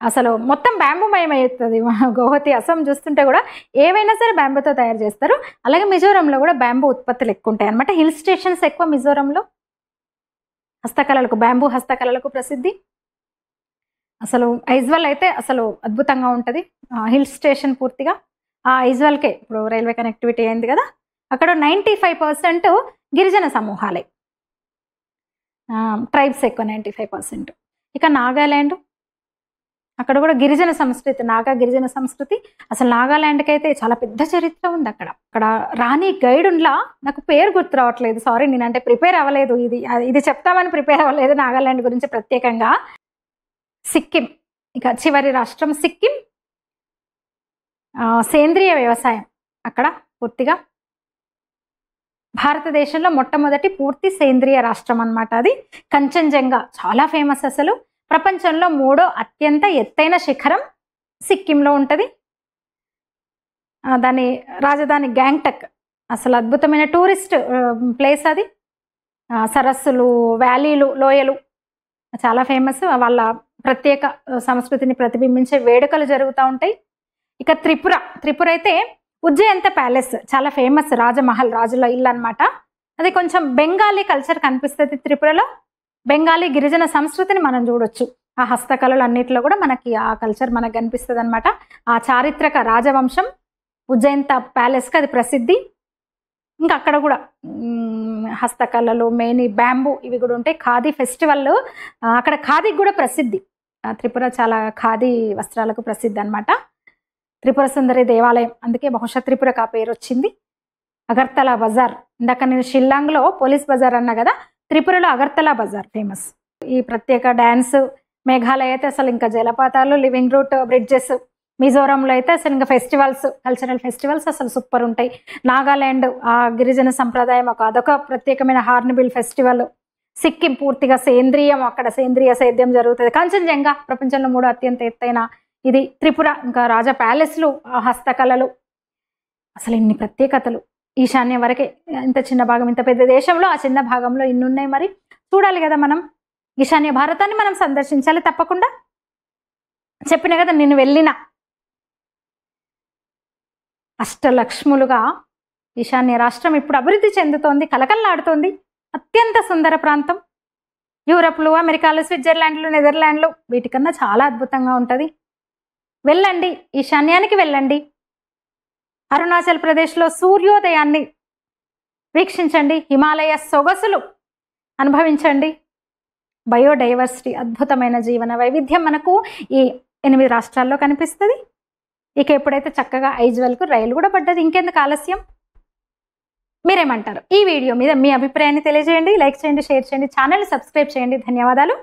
అసలు మొత్తం బ్యాంబూ మయమవుతుంది. గౌహతి అసోం చూస్తుంటే కూడా ఏవైనా సరే బ్యాంబూతో తయారు చేస్తారు. అలాగే మిజోరంలో కూడా బ్యాంబూ ఉత్పత్తులు ఎక్కువ ఉంటాయి అనమాట. హిల్ స్టేషన్స్ ఎక్కువ మిజోరంలో. హస్తకళలకు, బ్యాంబూ హస్తకళలకు ప్రసిద్ధి. అసలు ఐజ్వాల్ అయితే అసలు అద్భుతంగా ఉంటుంది. హిల్ స్టేషన్ పూర్తిగా. ఆ ఐజ్వాల్కే ఇప్పుడు రైల్వే కనెక్టివిటీ అయింది కదా, అక్కడ 95% గిరిజన సమూహాలే, ట్రైబ్స్ ఎక్కువ 95%. ఇక నాగాల్యాండ్, అక్కడ కూడా గిరిజన సంస్కృతి, గిరిజన సంస్కృతి. అసలు నాగాల్యాండ్కి అయితే చాలా పెద్ద చరిత్ర ఉంది. అక్కడ రాణి గైడున్లా, నాకు పేరు గుర్తు రావట్లేదు, సారీ, నేనంటే ప్రిపేర్ అవ్వలేదు. ఇది చెప్తామని ప్రిపేర్ అవ్వలేదు నాగాల్యాండ్ గురించి ప్రత్యేకంగా. సిక్కిం, ఇక చివరి రాష్ట్రం సిక్కిం. సేంద్రియ వ్యవసాయం అక్కడ పూర్తిగా. భారతదేశంలో మొట్టమొదటి పూర్తి సేంద్రియ రాష్ట్రం అన్నమాట అది. కంచన్జంగా చాలా ఫేమస్. అసలు ప్రపంచంలో 3వ అత్యంత ఎత్తైన శిఖరం సిక్కింలో ఉంటుంది. దాని రాజధాని గ్యాంగ్టక్. అసలు అద్భుతమైన టూరిస్ట్ ప్లేస్ అది. సరస్సులు, వ్యాలీలు, లోయలు చాలా ఫేమస్. వాళ్ళ ప్రత్యేక సంస్కృతిని ప్రతిబింబించే వేడుకలు జరుగుతూ ఉంటాయి. ఇక త్రిపుర అయితే ఉజ్జయంత ప్యాలెస్ చాలా ఫేమస్. రాజమహల్, రాజుల ఇల్లు అనమాట. అది కొంచెం బెంగాలీ కల్చర్ కనిపిస్తుంది త్రిపురలో. బెంగాలీ గిరిజన సంస్కృతిని మనం చూడొచ్చు. ఆ హస్తకళలు అన్నిటిలో కూడా మనకి ఆ కల్చర్ మనకు కనిపిస్తుంది అనమాట. ఆ చారిత్రక రాజవంశం ఉజ్జయంత ప్యాలెస్కి అది ప్రసిద్ధి. ఇంకా అక్కడ కూడా హస్తకళలు, మెయిన్ బ్యాంబూ ఇవి కూడా ఉంటాయి. ఖాదీ ఫెస్టివల్, అక్కడ ఖాదీకి కూడా ప్రసిద్ధి. త్రిపుర చాలా ఖాదీ వస్త్రాలకు ప్రసిద్ధి అనమాట. త్రిపుర సుందరి దేవాలయం, అందుకే బహుశా త్రిపురకు ఆ పేరు వచ్చింది. అగర్తలా బజార్, ఇందాక నేను షిల్లాంగ్లో పోలీస్ బజార్ అన్నా కదా, త్రిపురలో అగర్తలా బజార్ ఫేమస్. ఈ ప్రత్యేక డ్యాన్స్. మేఘాలయ అయితే అసలు ఇంకా జలపాతాలు, లివింగ్ రూట్ బ్రిడ్జెస్. మిజోరంలో అయితే అసలు ఇంకా ఫెస్టివల్స్, కల్చరల్ ఫెస్టివల్స్ అసలు సూపర్ ఉంటాయి. నాగాల్యాండ్ ఆ గిరిజన సంప్రదాయం, అదొక ప్రత్యేకమైన హార్న్బిల్ ఫెస్టివల్. సిక్కిం పూర్తిగా సేంద్రియం, అక్కడ సేంద్రియ సేద్యం జరుగుతుంది. కంచన్జంగా ప్రపంచంలో 3వ అత్యంత ఎత్తైన ఇది. త్రిపుర ఇంకా రాజా ప్యాలెస్లు, హస్తకళలు, అసలు ఇన్ని ప్రత్యేకతలు. ఈశాన్యం వరకే, ఇంత చిన్న భాగం, ఇంత పెద్ద దేశంలో ఆ చిన్న భాగంలో ఇన్ని ఉన్నాయి. మరి చూడాలి కదా మనం, ఈశాన్య భారతాన్ని మనం సందర్శించాలి తప్పకుండా. చెప్పిన కదా, నేను వెళ్ళిన అష్టలక్ష్ములుగా ఈశాన్య రాష్ట్రం ఇప్పుడు అభివృద్ధి చెందుతోంది, కలకల్లాడుతోంది. అత్యంత సుందర ప్రాంతం. యూరప్లు, అమెరికాలు, స్విట్జర్లాండ్లు, నెదర్లాండ్లు వీటికన్నా చాలా అద్భుతంగా ఉంటుంది. వెళ్ళండి, ఈశాన్యానికి వెళ్ళండి. అరుణాచల్ ప్రదేశ్లో సూర్యోదయాన్ని వీక్షించండి. హిమాలయ సొగసులు అనుభవించండి. బయోడైవర్సిటీ, అద్భుతమైన జీవన వైవిధ్యం మనకు ఈ 8 రాష్ట్రాల్లో కనిపిస్తుంది. ఇక ఎప్పుడైతే చక్కగా ఐజ్వాల్కు రైలు కూడా పడ్డది, ఇంకెందుకు ఆలస్యం? మీరేమంటారు? ఈ వీడియో మీద మీ అభిప్రాయాన్ని తెలియజేయండి. లైక్ చేయండి, షేర్ చేయండి, ఛానల్ని సబ్స్క్రైబ్ చేయండి. ధన్యవాదాలు.